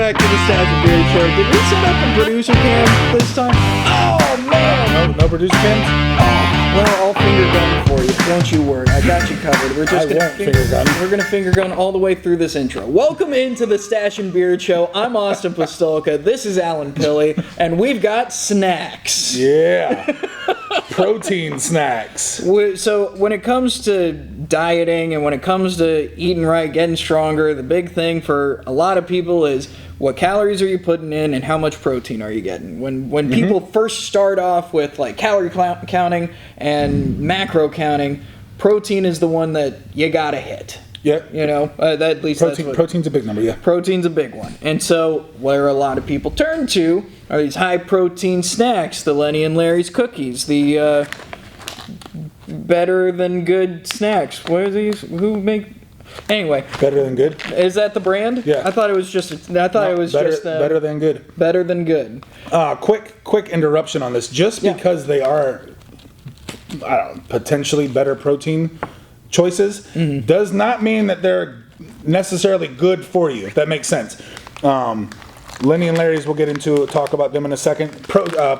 back to the Stache and Beard Show. Did we set up a producer cam this time? Oh, man! No producer cams? Oh, well, I'll finger gun for you. Don't you worry. I got you covered. We're just gonna finger gun. We're going to finger gun all the way through this intro. Welcome into the Stache and Beard Show. I'm Austin Pistulka. This is Alan Pilley. And we've got snacks. Yeah. Protein snacks. So when it comes to dieting and when it comes to eating right, getting stronger, the big thing for a lot of people is what calories are you putting in and how much protein are you getting. When people first start off with like calorie counting and macro counting, protein is the one that you gotta hit. Yeah. You know, at least protein's a big number, yeah. Protein's a big one. And so where a lot of people turn to are these high protein snacks, the Lenny and Larry's cookies, the better than good snacks. What are these? Who make? Anyway. Better than good? Is that the brand? Yeah. I thought it was just better than good. Better than good. Quick interruption on this. Just because they are potentially better protein choices does not mean that they're necessarily good for you, if that makes sense. Lenny and Larry's, we'll get into talk about them in a second.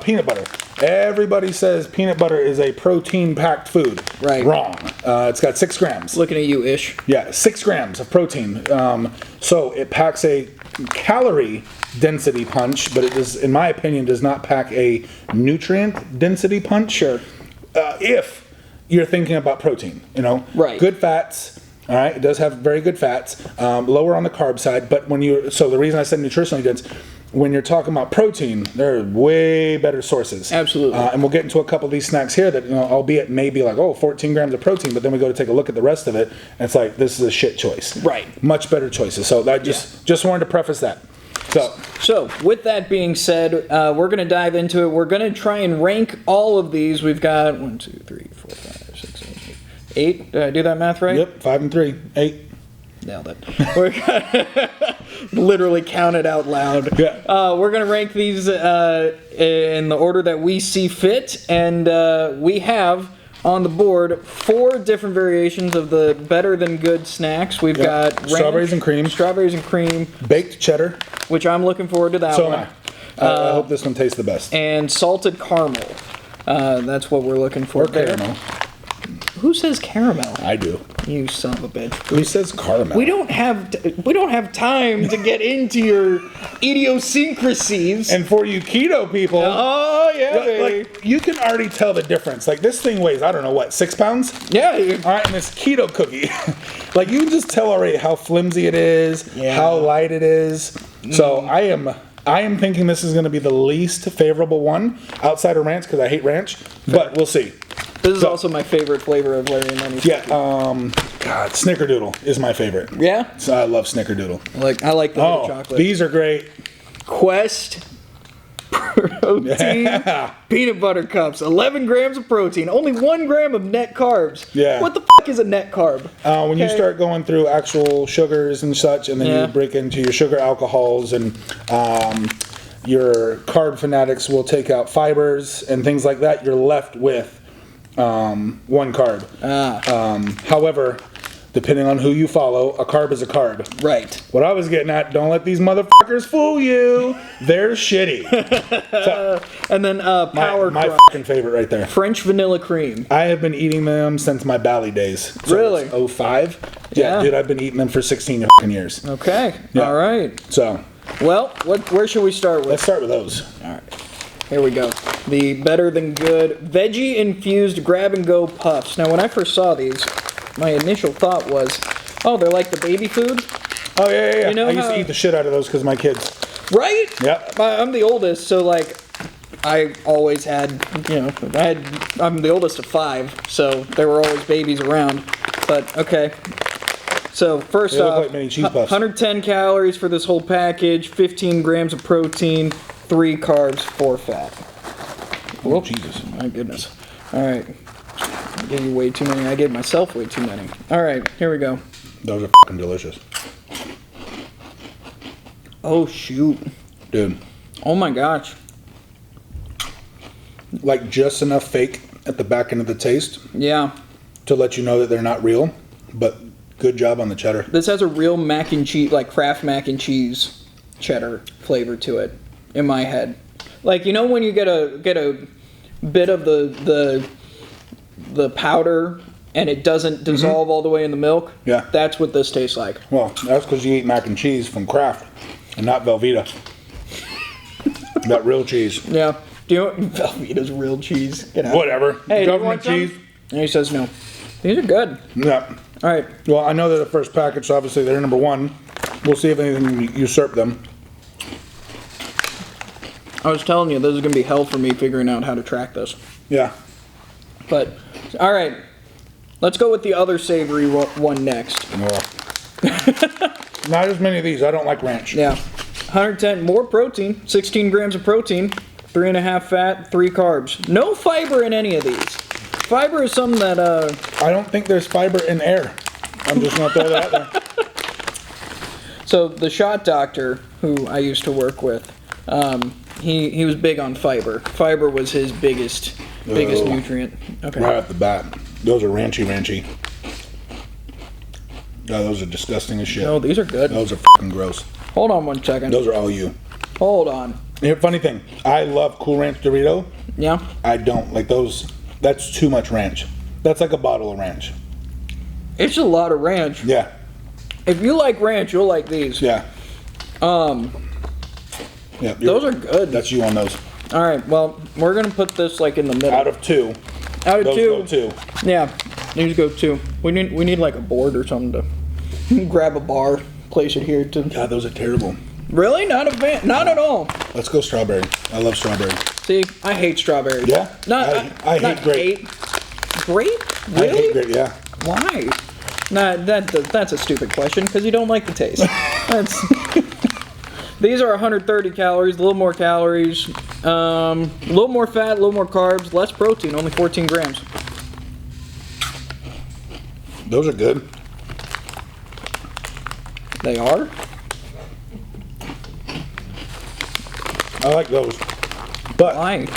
Peanut butter. Everybody says peanut butter is a protein-packed food. Right. Wrong. It's got 6 grams. Looking at you, Ish. Yeah, 6 grams of protein. So it packs a calorie density punch, but it does, in my opinion, does not pack a nutrient density punch. Sure. If you're thinking about protein, right? Good fats. All right, it does have very good fats, lower on the carb side. But so the reason I said nutritionally dense, when you're talking about protein, there are way better sources. Absolutely. And we'll get into a couple of these snacks here that, albeit maybe like 14 grams of protein, but then we go to take a look at the rest of it, and it's like this is a shit choice. Right. Much better choices. So that just wanted to preface that. So, with that being said, we're going to dive into it. We're going to try and rank all of these. We've got 1, 2, 3, 4, 5, 6, 7, 8. Did I do that math right? Yep, 5 and 3, 8. Nailed it. We're literally counted out loud. Yeah. We're going to rank these in the order that we see fit, and we have on the board 4 different variations of the better than good snacks. We've got ranch, strawberries and cream, baked cheddar, which I'm looking forward to that so one. am I hope this one tastes the best. And salted caramel. That's what we're looking for. Or caramel. Who says caramel? I do. You son of a bitch. Who says caramel? We don't have time to get into your idiosyncrasies. And for you keto people, oh yeah, baby. Like you can already tell the difference. Like this thing weighs, I don't know what, 6 pounds? Yeah. All right, and this keto cookie, like you can just tell already how flimsy it is, how light it is. So I am thinking this is going to be the least favorable one outside of ranch because I hate ranch, but we'll see. This is also my favorite flavor of Larry and Lenny's. Yeah, Snickerdoodle is my favorite. Yeah? So I love Snickerdoodle. I like the chocolate. These are great. Quest protein peanut butter cups. 11 grams of protein. Only 1 gram of net carbs. Yeah. What the f*** is a net carb? When you start going through actual sugars and such, and then you break into your sugar alcohols and your carb fanatics will take out fibers and things like that, you're left with 1 carb. However, depending on who you follow, a carb is a carb. Right. What I was getting at, don't let these motherfuckers fool you. They're shitty. And then Power my Crunch. fucking favorite right there. French vanilla cream. I have been eating them since my Bally days. So really? 05. Yeah, dude, I've been eating them for 16 fucking years. Okay. Yeah. All right. So. Well, where should we start with? Let's start with those. All right. Here we go. The better than good Veggie Infused Grab and Go Puffs. Now, when I first saw these, my initial thought was, oh, they're like the baby food? Oh, yeah. You know I used to eat the shit out of those because of my kids. Right? Yeah. I'm the oldest, so, like, I always had, I'm the oldest of 5, so there were always babies around. But, okay. So, first off, like mini cheese puffs. 110 calories for this whole package, 15 grams of protein, 3 carbs, 4 fat. Oh, Jesus. My goodness. All right. I gave you way too many. I gave myself way too many. All right, here we go. Those are fucking delicious. Oh, shoot. Dude. Oh, my gosh. Like just enough fake at the back end of the taste. Yeah. To let you know that they're not real, but good job on the cheddar. This has a real mac and cheese, like Kraft mac and cheese cheddar flavor to it in my head. Like, you know when you get a bit of the powder and it doesn't dissolve all the way in the milk? Yeah. That's what this tastes like. Well, that's because you eat mac and cheese from Kraft and not Velveeta. That real cheese. Yeah. Do you know Velveeta's real cheese? Get out. Whatever. Hey, Government do you want cheese. some? And he says no. These are good. Yeah. All right. Well, I know they're the first package, so obviously they're number one. We'll see if anything usurp them. I was telling you, this is going to be hell for me figuring out how to track this. Yeah. But, all right. Let's go with the other savory one next. Well, not as many of these. I don't like ranch. Yeah. 110, more protein, 16 grams of protein, 3.5 fat, 3 carbs. No fiber in any of these. Fiber is something that, I don't think there's fiber in air. I'm just going to throw that out there. So the shot doctor, who I used to work with, he was big on fiber. Fiber was his biggest nutrient. Okay. Right off the bat. Those are ranchy. Oh, those are disgusting as shit. No, these are good. Those are fucking gross. Hold on one second. Those are all you. Hold on. Here, funny thing, I love Cool Ranch Dorito. Yeah? I don't like those. That's too much ranch. That's like a bottle of ranch. It's a lot of ranch. Yeah. If you like ranch, you'll like these. Yeah. Yeah. Those are good. That's you on those. All right, well, we're going to put this like in the middle. Out of two. Out of Those two. go two. Yeah, these go 2. We need like a board or something to grab a bar, place it here to. God, those are terrible. Really? Not a fan? Not at all. Let's go strawberry. I love strawberry. See, I hate strawberries. Yeah? I not hate grape. Grape? Really? I hate grape, yeah. Why? Nah, that's a stupid question because you don't like the taste. That's. These are 130 calories, a little more calories, a little more fat, a little more carbs, less protein, only 14 grams. Those are good. They are? I like those. But Why?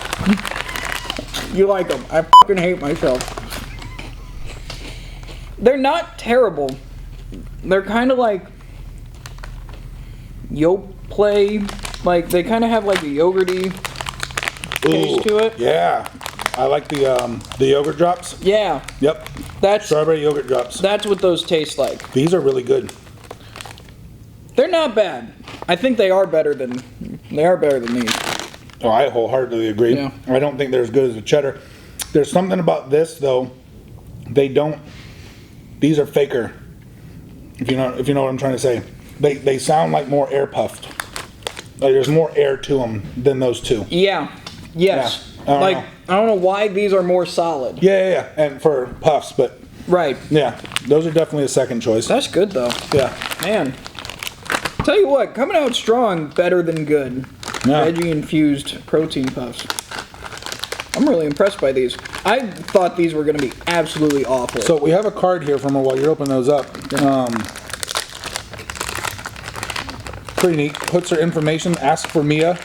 You like them. I fucking hate myself. They're not terrible. They're kind of like Yoplait. Like, they kind of have like a yogurty taste to it. Yeah. I like the yogurt drops. Yeah. Yep. That's Strawberry yogurt drops. That's what those taste like. These are really good. They're not bad. I think they are better than these. Oh, I wholeheartedly agree. Yeah. I don't think they're as good as the cheddar. There's something about this though. These are faker. If you know what I'm trying to say. They sound like more air puffed. Like there's more air to them than those two. Yeah. Yes. Yeah. I don't know why these are more solid. Yeah. And for puffs, but Right. yeah, those are definitely a second choice. That's good though. Yeah. Man. Tell you what, coming out strong, better than good. Yeah. Veggie infused protein puffs. I'm really impressed by these. I thought these were going to be absolutely awful. So we have a card here from her while you're opening those up. Pretty neat. Puts her information. Ask for Mia.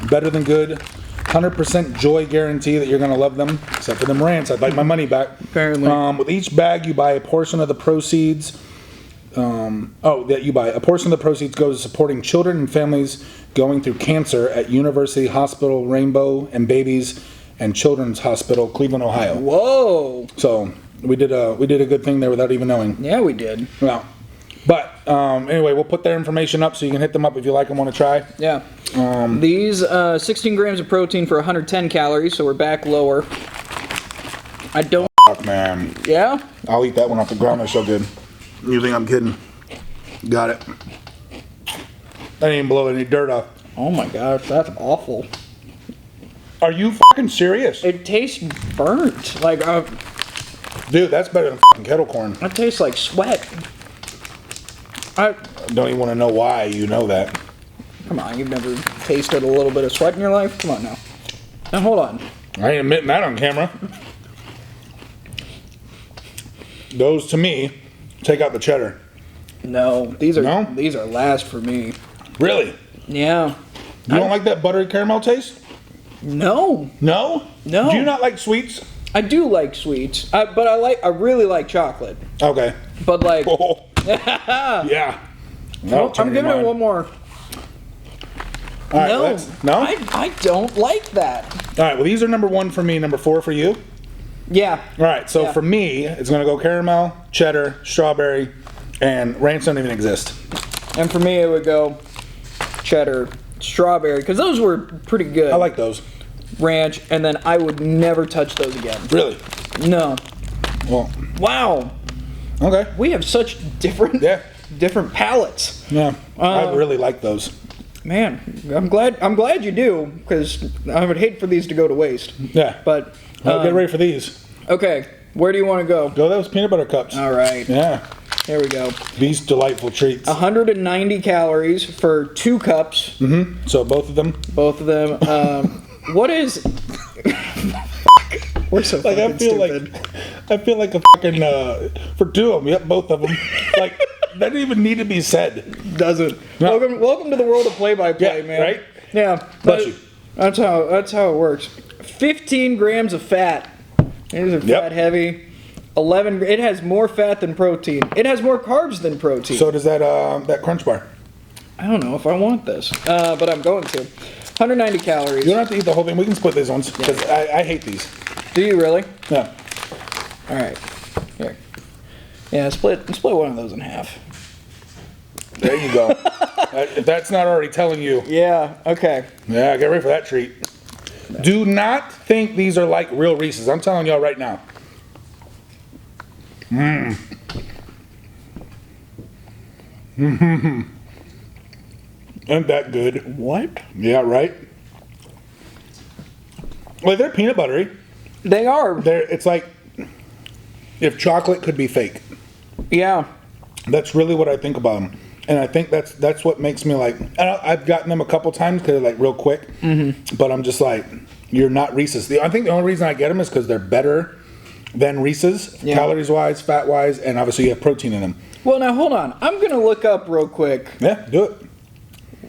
Better than good. 100% joy guarantee that you're going to love them. Except for them rants. I'd like my money back. Apparently. With each bag, you buy a portion of the proceeds. You buy a portion of the proceeds goes to supporting children and families going through cancer at University Hospital Rainbow and Babies and Children's Hospital, Cleveland, Ohio. Whoa. So we did a good thing there without even knowing. Yeah, we did. Yeah. But anyway, we'll put their information up so you can hit them up if you like and want to try. Yeah. These 16 grams of protein for 110 calories, so we're back lower. I don't. Fuck, man. Yeah. I'll eat that one off the ground. They're so good. You think I'm kidding? Got it. I didn't even blow any dirt off. Oh my gosh, that's awful. Are you fucking serious? It tastes burnt. Like, Dude, that's better than fucking kettle corn. it tastes like sweat. I Don't even want to know why you know that. Come on, you've never tasted a little bit of sweat in your life? Come on now. Now hold on. I ain't admitting that on camera. Those, to me, take out the cheddar. No, these are No? these are last for me. Really? Yeah. You don't like that buttery caramel taste? No, No? No. Do you not like sweets? I do like sweets, but I really like chocolate. Okay. But like, Oh. Yeah. well, I'm giving it one more. All right, No, no? I don't like that. All right, well, these are number 1 for me, number 4 for you. Yeah. All right, so Yeah. for me, it's going to go caramel, cheddar, strawberry, and ranch don't even exist. And for me, it would go cheddar, strawberry, because those were pretty good. I like those. Ranch, and then I would never touch those again. Really? No. Well, Wow. okay. We have such different palates. Yeah, I really like those. Man, I'm glad you do, because I would hate for these to go to waste. Yeah. But Well, get ready for these. okay, where do you want to go? Go those peanut butter cups. All right. Yeah. There we go. These delightful treats. 190 calories for 2 cups. Mm-hmm. So both of them. Both of them. What is? We're so Like fucking stupid. I feel like a fucking for 2 of them. Yep, both of them. Like that didn't even need to be said. Doesn't. No. Welcome to the world of play-by-play, Yeah, man. right? Yeah. Bless you. That's how it works. 15 grams of fat. These are Yep. fat heavy. 11. It has more fat than protein. It has more carbs than protein. So does that Crunch Bar. I don't know if I want this, but I'm going to. 190 calories. You don't have to eat the whole thing. We can split these ones because I hate these. Do you really? Yeah. All right. Here. Yeah, split one of those in half. There you go. If that's not already telling you. Yeah. Okay. Yeah, get ready for that treat. Do not think these are like real Reese's. I'm telling y'all right now. Ain't that good? What? Yeah, right? Well, they're peanut buttery. They are. It's like if chocolate could be fake. Yeah. That's really what I think about them. And I think that's what makes me like, and I've gotten them a couple times because they're like real quick. Mm-hmm. But I'm just like, you're not Reese's. I think the only reason I get them is because they're better than Reese's, calories wise, fat wise, and obviously you have protein in them. Well, now hold on. I'm going to look up real quick. Yeah, do it.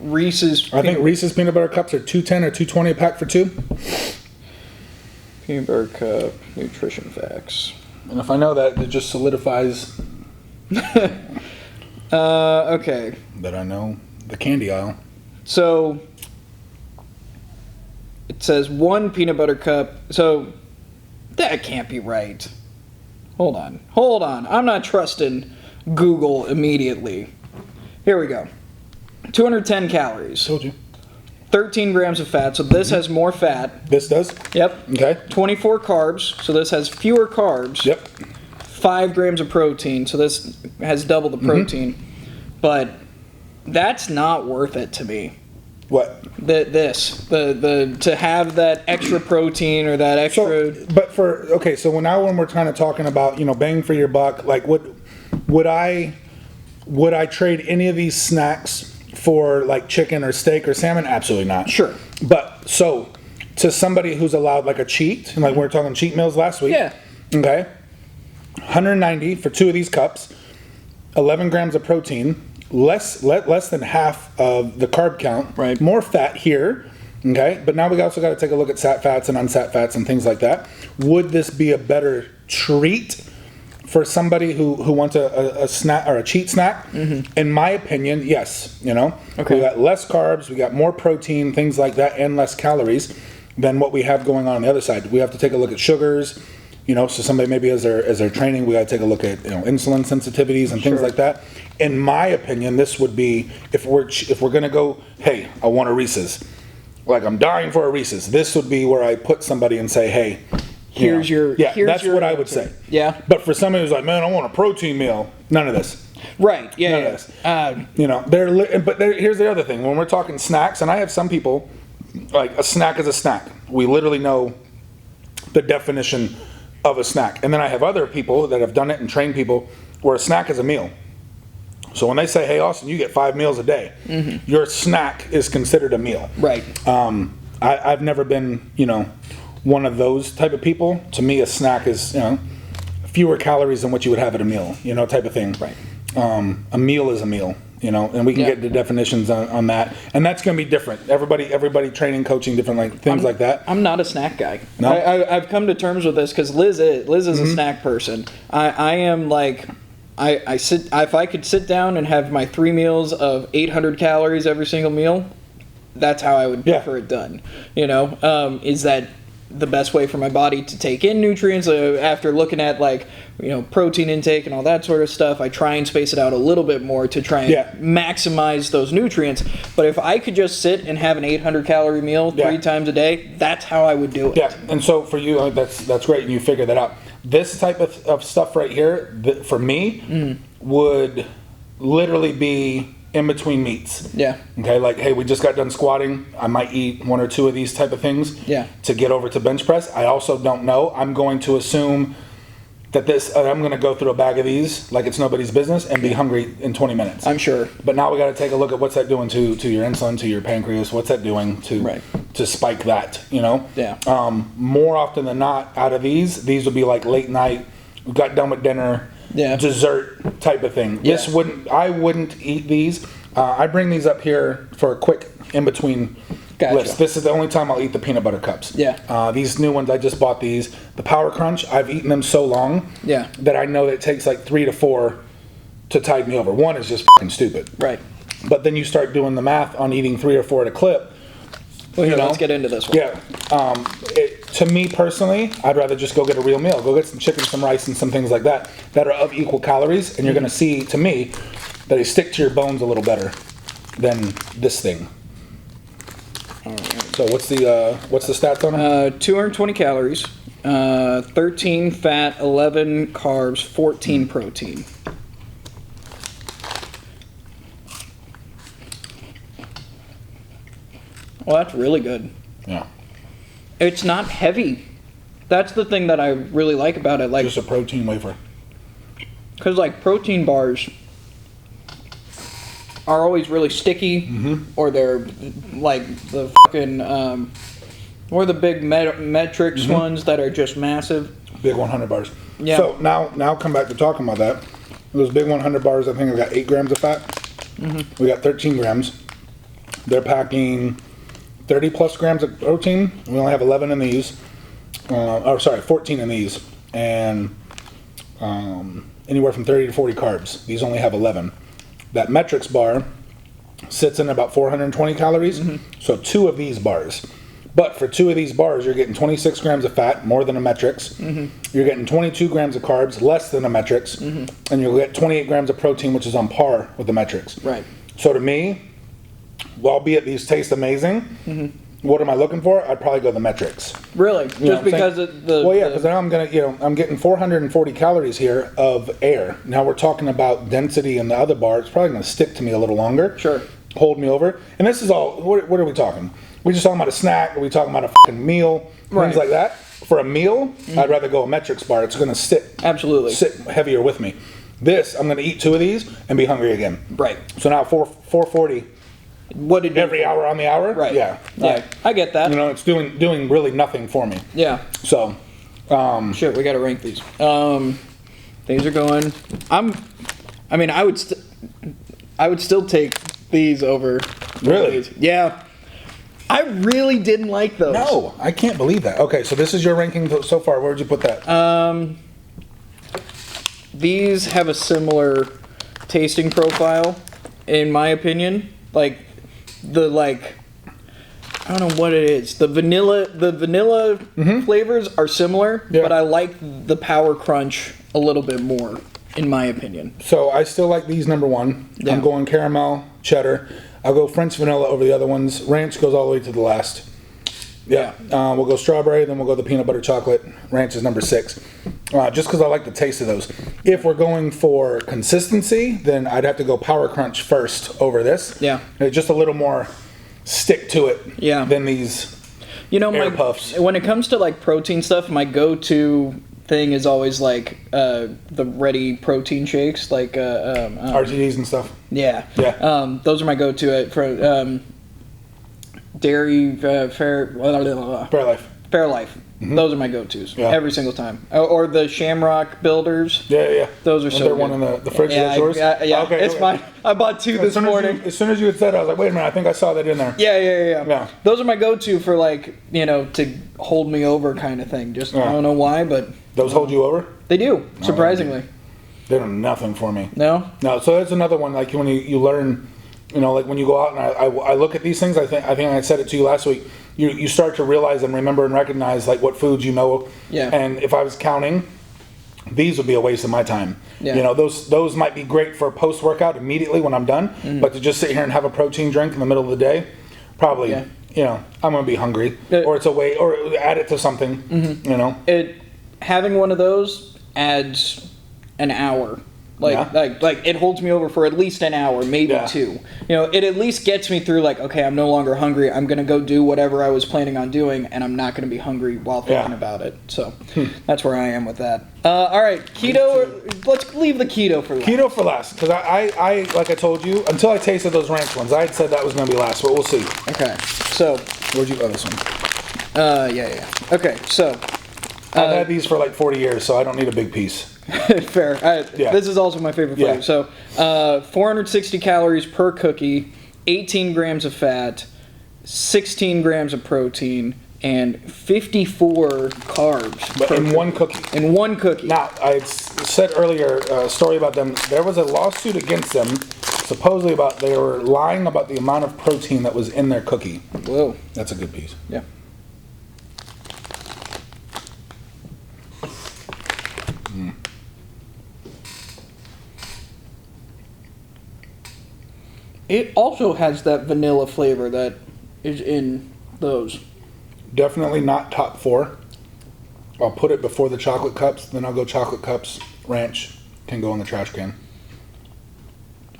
Reese's. I think Reese's peanut butter cups are $2.10 or $2.20 a pack for 2. Peanut butter cup nutrition facts. And if I know that, it just solidifies Okay. that I know the candy aisle. So it says 1 peanut butter cup. So that can't be right. Hold on. I'm not trusting Google immediately. Here we go. 210 calories. Told you. 13 grams of fat. So this has more fat. This does? Yep. Okay. 24 carbs. So this has fewer carbs. Yep. 5 grams of protein. So this has double the protein. But that's not worth it to me. What? To have that extra protein or that extra. So when we're kind of talking about, bang for your buck, like would I trade any of these snacks for like chicken or steak or salmon? Absolutely not. Sure. But so to somebody who's allowed like a cheat, and like we were talking cheat meals last week. Yeah. Okay. 190 for 2 of these cups, 11 grams of protein, less than half of the carb count. Right. More fat here. Okay. But now we also got to take a look at sat fats and unsat fats and things like that. Would this be a better treat for somebody who wants a snack or a cheat snack? Mm-hmm. In my opinion, yes. Okay. We got less carbs, we got more protein, things like that, and less calories than what we have going on the other side. We have to take a look at sugars. So somebody maybe as they're training, we got to take a look at insulin sensitivities and things like that. In my opinion, this would be if we're gonna go, hey, I want a Reese's, like I'm dying for a Reese's. This would be where I put somebody and say, hey, Here's your that's what I would say. Yeah. But for somebody who's like, man, I want a protein meal, none of this. Right. Yeah. None of this. Here's the other thing. When we're talking snacks, and I have some people like a snack is a snack. We literally know the definition of a snack. And then I have other people that have done it and trained people where a snack is a meal. So when they say, hey, Austin, you get 5 meals a day, your snack is considered a meal. Right. I've never been, one of those type of people. To me, a snack is, fewer calories than what you would have at a meal, type of thing. Right. A meal is a meal, and we can get the definitions on that. And that's going to be different. Everybody training, coaching, different things like that. I'm not a snack guy. No? I've come to terms with this because Liz is a snack person. I am like, if I could sit down and have my 3 meals of 800 calories every single meal, that's how I would Yeah. prefer it done. You know, is that the best way for my body to take in nutrients? After looking at like, you know, protein intake and all that sort of stuff, I try and space it out a little bit more to try and Yeah. maximize those nutrients. But if I could just sit and have an 800 calorie meal Yeah. 3 times a day, that's how I would do it. Yeah, and so for you, that's great, and you figured that out. This type of stuff right here, for me, would literally be in between meets. Yeah. Okay, like, hey, we just got done squatting. I might eat 1 or 2 of these type of things. Yeah. To get over to bench press. I also don't know. I'm going to assume that I'm going to go through a bag of these like it's nobody's business and be hungry in 20 minutes. I'm sure. But now we got to take a look at what's that doing to your insulin, to your pancreas. What's that doing to spike that? You know. Yeah. More often than not, out of these will be like late night. We got done with dinner. Yeah. Dessert type of thing. Yeah. I wouldn't eat these. I bring these up here for a quick in between Gotcha. list. This is the only time I'll eat the peanut butter cups. Yeah. These new ones, I just bought these. The Power Crunch, I've eaten them so long. Yeah. That I know that it takes like 3 to 4 to tide me over. 1 is just fucking stupid. Right. But then you start doing the math on eating 3 or 4 at a clip. Well, here, You know? let's get into this one. Yeah. To me personally, I'd rather just go get a real meal. Go get some chicken, some rice, and some things like that are of equal calories, and you're going to see, to me, that they stick to your bones a little better than this thing. All right. So what's the stats on them? 220 calories, 13 fat, 11 carbs, 14 protein. Well, that's really good. Yeah. It's not heavy. That's the thing that I really like about it. Like, Just a protein wafer. because like protein bars are always really sticky, or they're like the fucking or the big metrics ones that are just massive. Big 100 bars. Yeah. So now come back to talking about that. Those big 100 bars, I think have got 8 grams of fat. We got 13 grams. They're packing 30 plus grams of protein. We only have 11 in these. 14 in these. And anywhere from 30 to 40 carbs. These only have 11. That metrics bar sits in about 420 calories. So 2 of these bars. But for 2 of these bars, you're getting 26 grams of fat, more than a metrics. You're getting 22 grams of carbs, less than a metrics. And you'll get 28 grams of protein, which is on par with the metrics. Right. So to me, albeit these taste amazing, what am I looking for? I'd probably go the metrics. Really? You know Just because of the... Well, yeah, because now I'm getting 440 calories here of air. Now we're talking about density in the other bar. It's probably going to stick to me a little longer. Sure. Hold me over. And this is all, what are we talking? We just talking about a snack? Are we talking about a fucking meal? Right. Things like that. For a meal, I'd rather go a metrics bar. It's going to sit heavier with me. This, I'm going to eat 2 of these and be hungry again. Right. So now 440 What did every hour on the hour. Right. Yeah. Yeah. I get that. You know, it's doing really nothing for me. Yeah. So, Shit, we got to rank these. These are going. I would still take these over. Really? These. Yeah. I really didn't like those. no, I can't believe that. Okay, so this is your ranking so far. Where would you put that? These have a similar tasting profile, in my opinion. I don't know what it is. The vanilla flavors are similar, Yeah. but I like the Power Crunch a little bit more, in my opinion. So I still like these number 1. Yeah. I'm going caramel, cheddar. I'll go French vanilla over the other ones. Ranch goes all the way to the last. Yeah. We'll go strawberry, then we'll go the peanut butter chocolate. Ranch is number 6. Just because I like the taste of those. If we're going for consistency, then I'd have to go Power Crunch first over this. Yeah. It's just a little more stick to it Yeah. than these My puffs. when it comes to like protein stuff, my go-to thing is always like the ready protein shakes, like RTDs and stuff. yeah. Yeah. Those are my go-to for dairy Fairlife. Fairlife. Those are my go-tos every single time. Or the Shamrock Builders. Yeah. Those are Is so there good. one in the fridge? That's yours? Yeah, Okay, it's mine. I bought 2 this morning. As soon as you had said it, I was like, wait a minute, I think I saw that in there. Yeah. Those are my go-to for to hold me over kind of thing. Just I don't know why, but Those hold you over? they do, surprisingly. They do nothing for me. No? No, so that's another one, like when you learn You know, like when you go out and I look at these things, I think I said it to you last week. You start to realize and remember and recognize like what foods you know. Yeah. And if I was counting, these would be a waste of my time. Yeah. You know, those might be great for post workout immediately when I'm done. But to just sit here and have a protein drink in the middle of the day, probably. Yeah. You know, I'm gonna be hungry, or it's a way, or add it to something. You know, having one of those adds an hour. Like it holds me over for at least an hour, maybe 2. You know, it at least gets me through. Like, okay, I'm no longer hungry. I'm gonna go do whatever I was planning on doing, and I'm not gonna be hungry while thinking about it. So that's where I am with that. All right, keto. Let's leave the keto for last. Keto for last, because I like I told you, until I tasted those ranch ones, I had said that was gonna be last, but we'll see. Okay, so where'd you? Oh, this one. Yeah. Okay, so I've had these for like 40 years, so I don't need a big piece. Fair. This is also my favorite flavor. So, 460 calories per cookie, 18 grams of fat, 16 grams of protein, and 54 carbs. But in one cookie. In one cookie. Now, I said earlier a story about them. There was a lawsuit against them, supposedly about they were lying about the amount of protein that was in their cookie. Whoa. That's a good piece. Yeah. It also has that vanilla flavor that is in those. Definitely not top 4. I'll put it before the chocolate cups, then I'll go chocolate cups, ranch, can go in the trash can.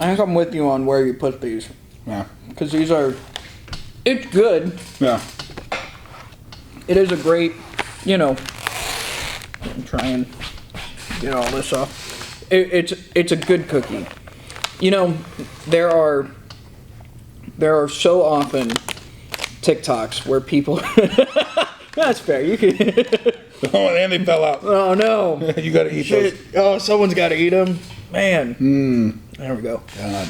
I think I'm with you on where you put these. Yeah. Because these are... It's good. Yeah. It is a great, you know... I'm trying to get all this off. It's a good cookie. You know, there are so often TikToks where people... That's fair. You can... Oh, and they fell out. Oh, no. You got to eat Shit. those. Oh, someone's got to eat them. Man. There we go. God.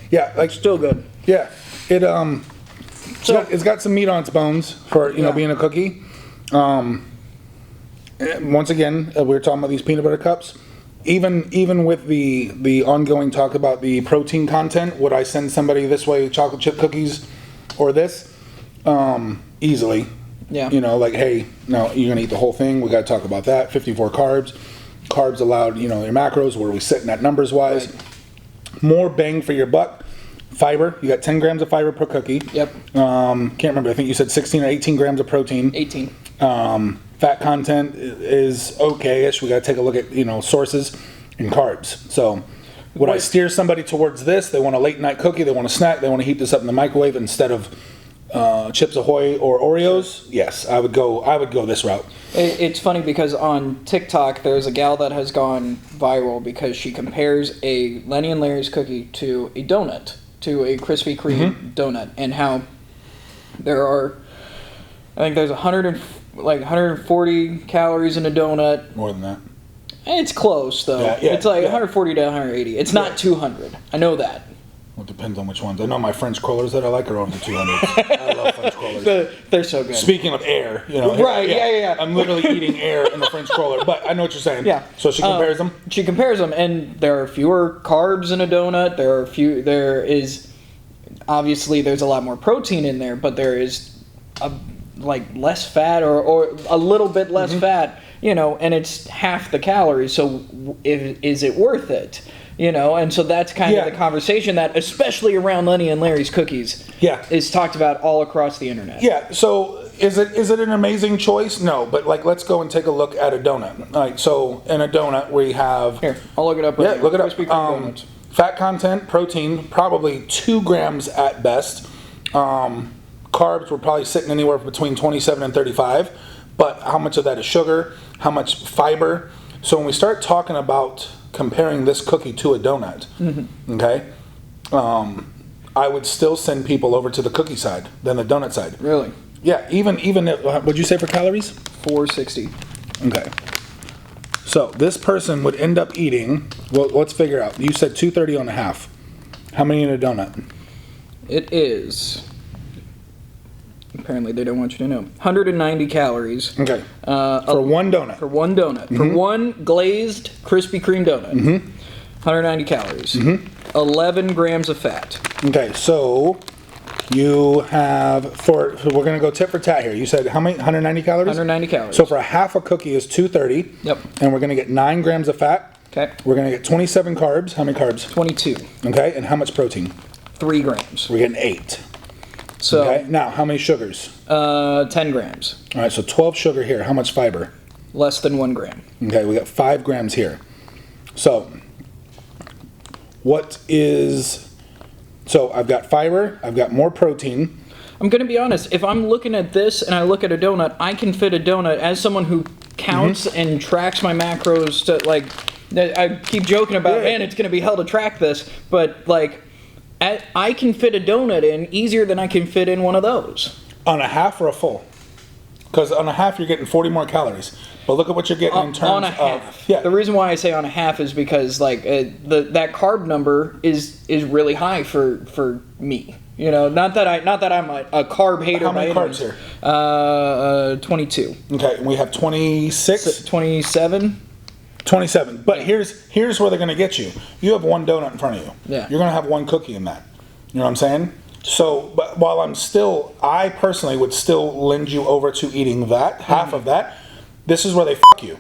Yeah, like Still good. yeah. It's got some meat on its bones for you know being a cookie. Once again, we were talking about these peanut butter cups. Even with the ongoing talk about the protein content, would I send somebody this way chocolate chip cookies or this? Easily. Yeah. You know, like, hey, no, you're gonna eat the whole thing. We got to talk about that. 54 carbs. Carbs allowed. You know, your macros. Where are we sitting at numbers wise? Right. More bang for your buck. Fiber. You got 10 grams of fiber per cookie. Yep. Can't remember. I think you said 16 or 18 grams of protein. 18. Fat content is okay-ish. We got to take a look at, you know, sources and carbs. So would I steer somebody towards this? They want a late night cookie. They want a snack. They want to heat this up in the microwave instead of Chips Ahoy or Oreos. Yes, I would go this route. It's funny because on TikTok there's a gal that has gone viral because she compares a Lenny and Larry's cookie to a donut, to a Krispy Kreme donut, and how there are, I think there's 140 calories in a donut. More than that. It's close though. Yeah, it's like 140 to 180. It's not 200. I know that. Well, it depends on which ones. I know my French crawlers that I like are over the 200s. I love French crawlers. They're so good. Speaking of air, you know. Right, yeah. I'm literally eating air in the French crawler, but I know what you're saying. Yeah. So she compares them? She compares them, and there are fewer carbs in a donut. Obviously there's a lot more protein in there, but there is less fat or a little bit less fat, you know, and it's half the calories. So is it worth it? You know, and so that's kind of the conversation that, especially around Lenny and Larry's cookies, is talked about all across the internet. Yeah. So is it an amazing choice? No, but like let's go and take a look at a donut. All right. So in a donut we have here. I'll look it up. Yeah, look it up. Krispy Kreme donuts. Fat content, protein, probably 2 grams at best. Carbs, we're probably sitting anywhere between 27 and 35. But how much of that is sugar? How much fiber? So when we start talking about comparing this cookie to a donut, okay, I would still send people over to the cookie side than the donut side. Really? Yeah. Even what'd you say for calories? 460. Okay. So this person would end up eating. Well, let's figure out. You said 230 on a half. How many in a donut? It is. Apparently, they don't want you to know. 190 calories. Okay. For one donut. For one donut. For one glazed Krispy Kreme donut. 190 calories. 11 grams of fat. Okay, so you have, we're going to go tit for tat here. You said how many? 190 calories? 190 calories. So for a half a cookie is 230. Yep. And we're going to get 9 grams of fat. Okay. We're going to get 27 carbs. How many carbs? 22. Okay, and how much protein? 3 grams. We're getting 8. So, okay, now how many sugars? 10 grams. All right, so 12 sugar here. How much fiber? Less than 1 gram. Okay, we got 5 grams here. So, so I've got fiber, I've got more protein. I'm going to be honest, if I'm looking at this and I look at a donut, I can fit a donut as someone who counts and tracks my macros to, like, I keep joking about, man, it's going to be hell to track this, but, like, I can fit a donut in easier than I can fit in one of those. On a half or a full? Because on a half, you're getting 40 more calories. But look at what you're getting in terms on a half. of... Yeah. The reason why I say on a half is because, like, that carb number is really high for me. You know, not that I'm a carb hater. How many carbs here? 22. Okay, and we have 26? 27. 27. But here's where they're going to get you. You have one donut in front of you. Yeah. You're going to have one cookie in that. You know what I'm saying? So, but while I personally would still lend you over to eating that, half of that, this is where they fuck you.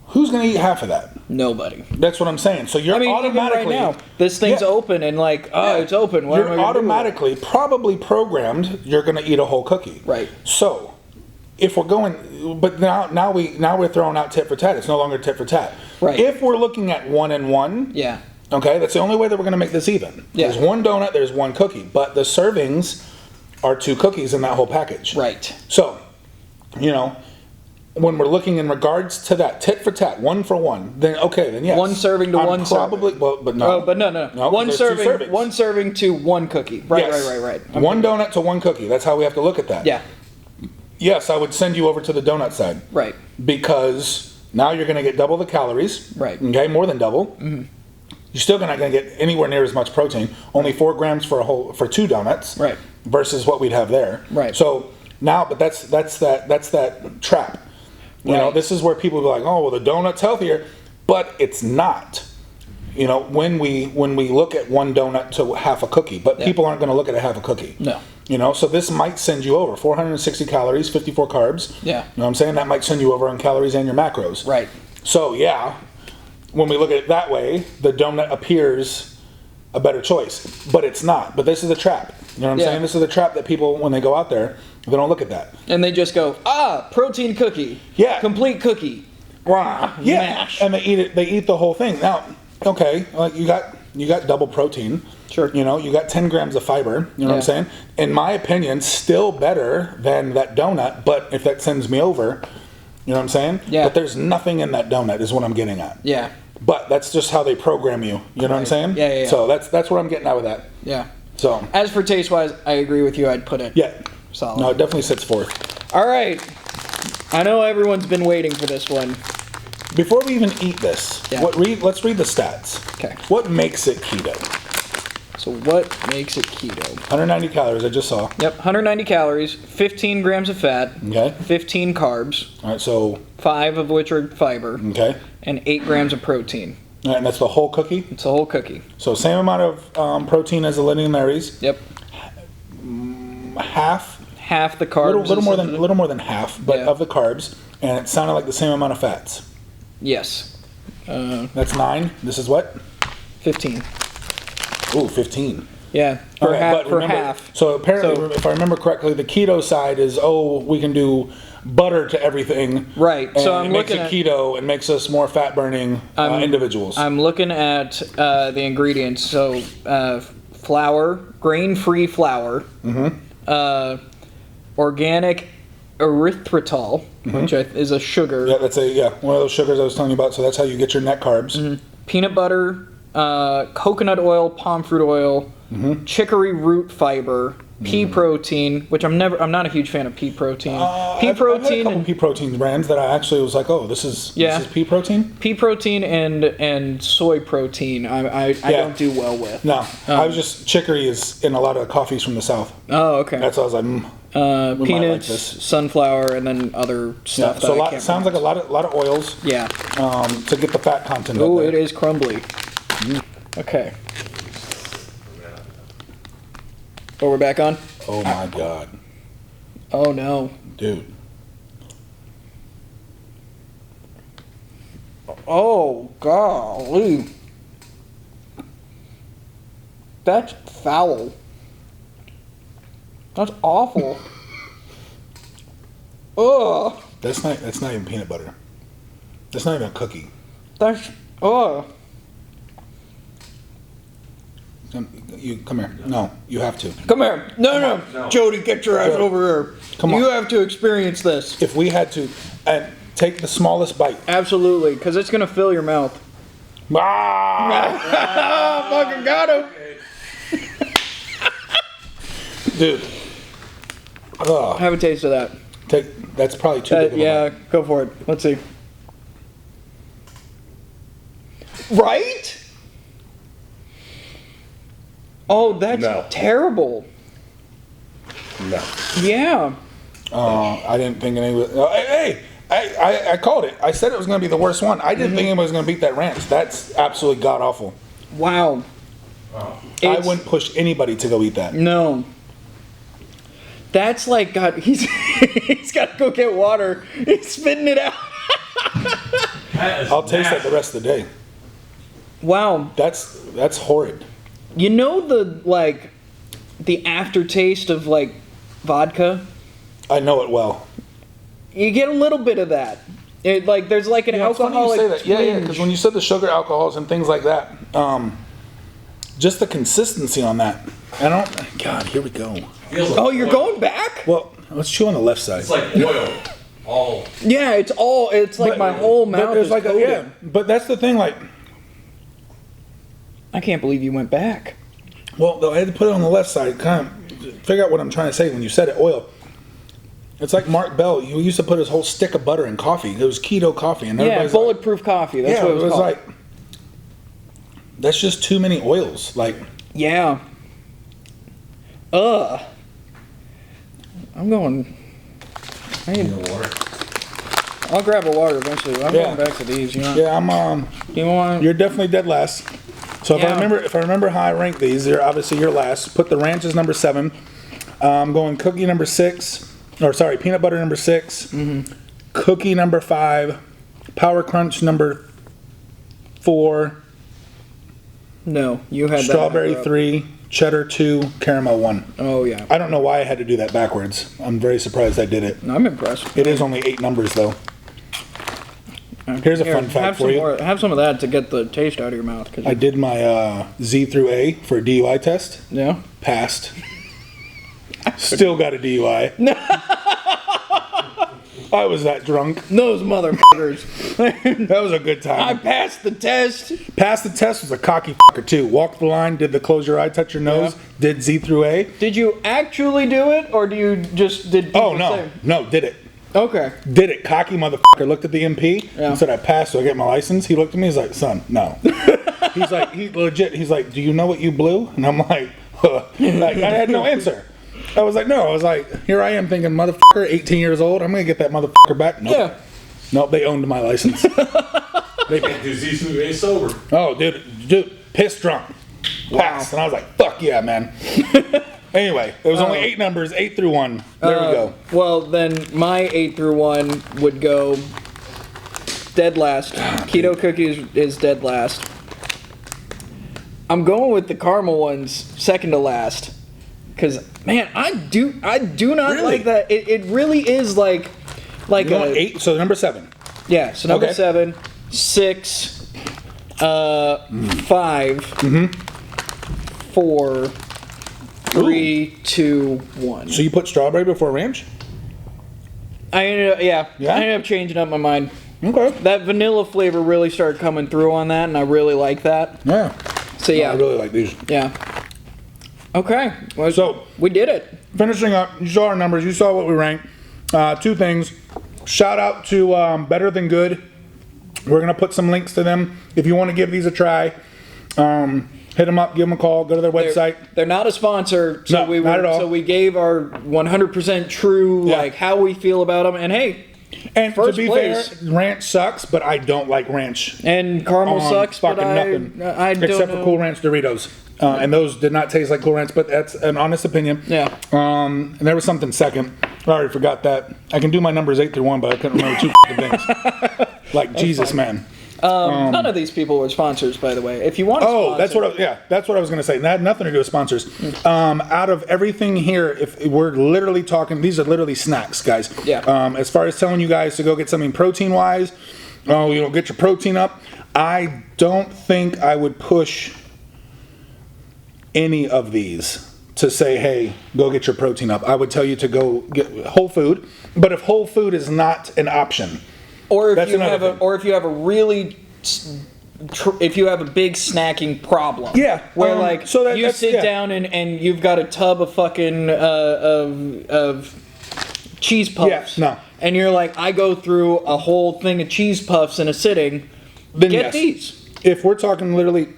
Who's going to eat half of that? Nobody. That's what I'm saying. So you're automatically... Even right now, this thing's open and like, it's open. What am I You're gonna automatically, probably programmed, you're going to eat a whole cookie. Right. So, if we're going... But now we're throwing out tit for tat. It's no longer tit for tat. Right. If we're looking at 1 and 1... Yeah. Okay, that's the only way that we're going to make this even. Yeah. There's one donut, there's one cookie, but the servings are 2 cookies in that whole package. Right. So, you know, when we're looking in regards to that tit for tat, 1 for 1, then yes. 1 serving to one serving. Well, but no. Oh, but no. One serving to 1 cookie. Right. Okay. 1 donut to 1 cookie. That's how we have to look at that. Yeah. Yes, I would send you over to the donut side. Right. Because now you're going to get double the calories. Right. Okay, more than double. Mm-hmm. You're still not going to get anywhere near as much protein. Only 4 grams for 2 donuts. Right. Versus what we'd have there. Right. So now, but that's that trap. You know, this is where people be like, oh, well, the donut's healthier, but it's not. You know, when we look at 1 donut to half a cookie, but people aren't going to look at a half a cookie. No. You know, so this might send you over 460 calories, 54 carbs. Yeah. You know what I'm saying? That might send you over on calories and your macros. Right. So yeah, when we look at it that way, the donut appears a better choice, but it's not. But this is a trap. You know what I'm saying? This is a trap that people, when they go out there, they don't look at that. And they just go, protein cookie. Yeah. Complete cookie. Wow. Yeah. Mash. And they eat it. They eat the whole thing. Now, okay, like you got double protein. Sure. You know, you got 10 grams of fiber. You know what I'm saying? In my opinion, still better than that donut. But if that sends me over, you know what I'm saying? Yeah. But there's nothing in that donut is what I'm getting at. Yeah. But that's just how they program you. You know what I'm saying? Yeah. So that's where I'm getting at with that. Yeah. So as for taste wise, I agree with you. I'd put it. Yeah. Solid. No, it definitely sits forth. All right. I know everyone's been waiting for this one. Before we even eat this, let's read the stats. Okay. What makes it keto? So what makes it keto? 190 calories, I just saw. Yep, 190 calories, 15 grams of fat, Okay. 15 carbs, All right, so 5 of which are fiber, okay. and 8 grams of protein. All right, and that's the whole cookie? It's a whole cookie. So same amount of protein as the Lenny and Larry's. Yep. Half the carbs. Little more than half, but Yeah. of the carbs, and it sounded like the same amount of fats. Yes. That's 9. This is what? 15. Ooh, 15. Yeah, Okay, but for remember- half. So apparently, if I remember correctly, the keto side is, we can do butter to everything. Right, And so I'm it makes looking it at- keto and makes us more fat burning individuals. I'm looking at the ingredients. So flour, grain-free flour, organic erythritol, which is a sugar. Yeah, that's one of those sugars I was telling you about. So that's how you get your net carbs. Peanut butter, coconut oil, palm fruit oil, chicory root fiber, pea protein, which I'm not a huge fan of pea protein. Pea I've had a couple pea protein brands that I actually was like, this is pea protein. Pea protein and soy protein. I don't do well with. No, I was just chicory is in a lot of coffees from the south. Oh, okay. That's what I was like. Peanuts, like this. sunflower, and then other stuff. So sounds like a lot of oils. Yeah. To get the fat content. Oh, it is crumbly. Okay. Oh, we're back on? Oh my god. Oh no. Dude. Oh, golly. That's foul. That's awful. Ugh. That's not even peanut butter. That's not even a cookie. That's, ugh. You come here. No, you have to. Come here. No. Jody, get your ass over here. Come on. You have to experience this. If we had to, take the smallest bite. Absolutely, because it's going to fill your mouth. Ah! Fucking got him. Dude. Ugh. Have a taste of that. That's probably too big of a Yeah, bite. go for it. Let's see. Right? Oh, that's No. terrible. No. Yeah. I didn't think anyone. Hey, I called it. I said it was going to be the worst one. I didn't think anybody was going to beat that ranch. That's absolutely god awful. Wow. Oh. I wouldn't push anybody to go eat that. No. That's like, God, he's got to go get water. He's spitting it out. I'll taste that the rest of the day. Wow. That's horrid. You know the aftertaste of like vodka? I know it well. You get a little bit of that. There's like an It's funny you alcoholic. say that. Yeah, twinge. because when you said the sugar alcohols and things like that, just the consistency on that. God, here we go. Feels like Oh, you're oil. going back? Well, let's chew on the left side. It's like oil. All. Yeah, it's like my whole mouth There's is like coated. but that's the thing. Like, I can't believe you went back. well, I had to put it on the left side. Kind of figure out what I'm trying to say when you said it. Oil. It's like Mark Bell. You used to put his whole stick of butter in coffee. It was keto coffee, and Yeah, everybody's like, bulletproof coffee. That's what it was called. like. That's just too many oils. Like, Yeah. I'm going. I'll grab a water eventually. I'm Yeah. going back to these. You know. yeah, I'm. You want? You're definitely dead last. So if Yeah. I remember how I rank these, they're obviously your last. Put the ranch as number 7. I'm going cookie number 6, or sorry, peanut butter number 6. Mm-hmm. Cookie number 5. Power Crunch number 4. No, you had Strawberry that. 3. Cheddar 2. Caramel 1. Oh yeah. I don't know why I had to do that backwards. I'm very surprised I did it. I'm impressed. It is only 8 numbers though. Here's a fun fact have for some you. more, have some of that to get the taste out of your mouth. I did my Z through A for a DUI test. Yeah. Passed. Still got a DUI. I was that drunk. Those motherfuckers. That was a good I time. passed the test. Passed the test, was a cocky fucker too. Walked the line, did the close your eye, touch your nose, Yeah. did Z through A. Did you actually do it, or do you just did? Oh people no, say- no, did it. Okay. Did it. Cocky motherfucker looked at the MP Yeah. and said I passed, so I get my license. He looked at me, he's like, son, no. He's like, do you know what you blew? And I'm like, huh. Like, I had no answer. I was like, no. I was like, here I am thinking, motherfucker, 18 years old, I'm gonna get that motherfucker back. Nope. Yeah. Nope, they owned my license. Can't do Z sober. Oh, dude, pissed drunk. Passed. And I was like, fuck yeah, man. Anyway, there was only 8 numbers, 8 through 1. There we go. Well, then my 8 through 1 would go dead last. Keto cookies is dead last. I'm going with the caramel ones second to last. Cause man, I do not Really? like that. It really is like You want 8, so number 7. Yeah, so number Okay. 7, 6, 5, 4, 3, 2, 1. So you put strawberry before ranch? I ended up, Yeah? I ended up changing up my mind. Okay. That vanilla flavor really started coming through on that, and I really like that. Yeah. So yeah, I really like these. yeah. Okay, well, So- we did it. Finishing up, you saw our numbers, you saw what we ranked. 2 things. Shout out to Better Than Good. We're going to put some links to them. If you want to give these a try, hit them up, give them a call, go to their website. They're not a sponsor, so No, not at all. So we gave our 100% true Yeah. like how we feel about them, and hey, And First to be place. fair, ranch sucks, but I don't like ranch. And caramel on sucks, but fucking nothing. I don't Except know. for Cool Ranch Doritos. And those did not taste like Cool Ranch, but that's an honest opinion. Yeah. And there was something second. I already forgot that. I can do my numbers 8 through 1, but I couldn't remember two things. Like, Jesus, man. None of these people were sponsors, by the way. If you want to sponsor, that's what I was going to say. That had nothing to do with sponsors. Out of everything here, if we're literally talking, these are literally snacks, guys. Yeah. As far as telling you guys to go get something protein-wise, get your protein up, I don't think I would push any of these to say, hey, go get your protein up. I would tell you to go get whole food, but if whole food is not an option, or if that's you another have thing. or if you have a really if you have a big snacking problem, Yeah, where you sit down and you've got a tub of fucking of cheese puffs, Yeah, no. and you're like, I go through a whole thing of cheese puffs in a sitting, then get yes. these. If we're talking literally,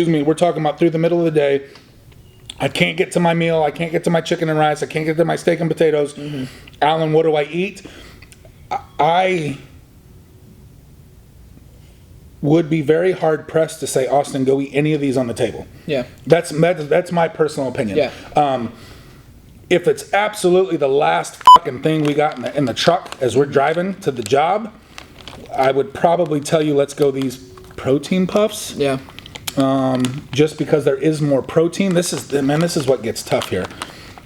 we're talking about through the middle of the day, I can't get to my meal, I can't get to my chicken and rice, I can't get to my steak and potatoes. Alan, what do I eat? I would be very hard pressed to say, Austin, go eat any of these on the table. Yeah. That's my personal opinion. Yeah. If it's absolutely the last fucking thing we got in the truck as we're driving to the job, I would probably tell you, let's go these protein puffs. Yeah. Just because there is more protein. This is what gets tough here.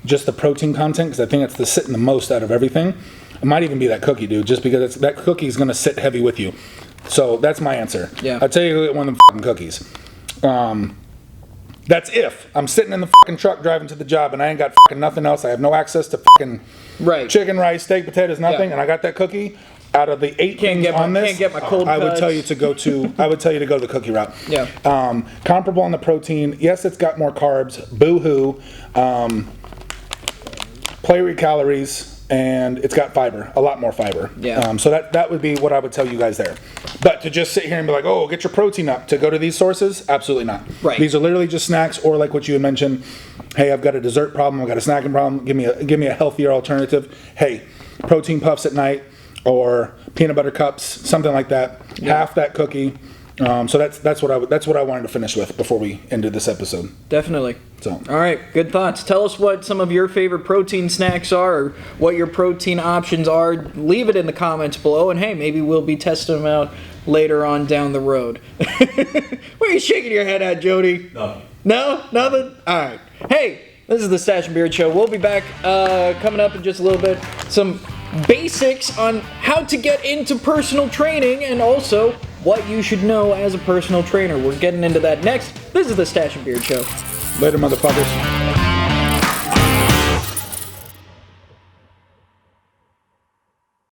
Just the protein content, because I think it's sitting the most out of everything. It might even be that cookie, dude, just because that cookie is going to sit heavy with you. So that's my answer. Yeah. I'll tell you to get one of them fucking cookies. That's if I'm sitting in the fucking truck driving to the job and I ain't got fucking nothing else. I have no access to fucking chicken, rice, steak, potatoes, nothing, and I got that cookie. Out of the 8 things on this, can't get my cold I would cuts. tell you to go to. I would tell you to go the cookie route. Yeah. Comparable on the protein. Yes, it's got more carbs. Boo-hoo. Player calories, and it's got fiber. A lot more fiber. Yeah. So that would be what I would tell you guys there. But to just sit here and be like, oh, get your protein up, to go to these sources, absolutely not. Right. These are literally just snacks, or like what you had mentioned. Hey, I've got a dessert problem. I've got a snacking problem. Give me a healthier alternative. Hey, protein puffs at night. Or peanut butter cups, something like that. Yeah. Half that cookie. So that's what I wanted to finish with before we ended this episode. Definitely. So all right, good thoughts. Tell us what some of your favorite protein snacks are, or what your protein options are. Leave it in the comments below, and hey, maybe we'll be testing them out later on down the road. What are you shaking your head at, Jody? Nothing. No? Nothing? All right. Hey, this is the Stache and Beard Show. We'll be back coming up in just a little bit. Some basics on how to get into personal training, and also what you should know as a personal trainer. We're getting into that next. This is the Stache and Beard Show. later, motherfuckers.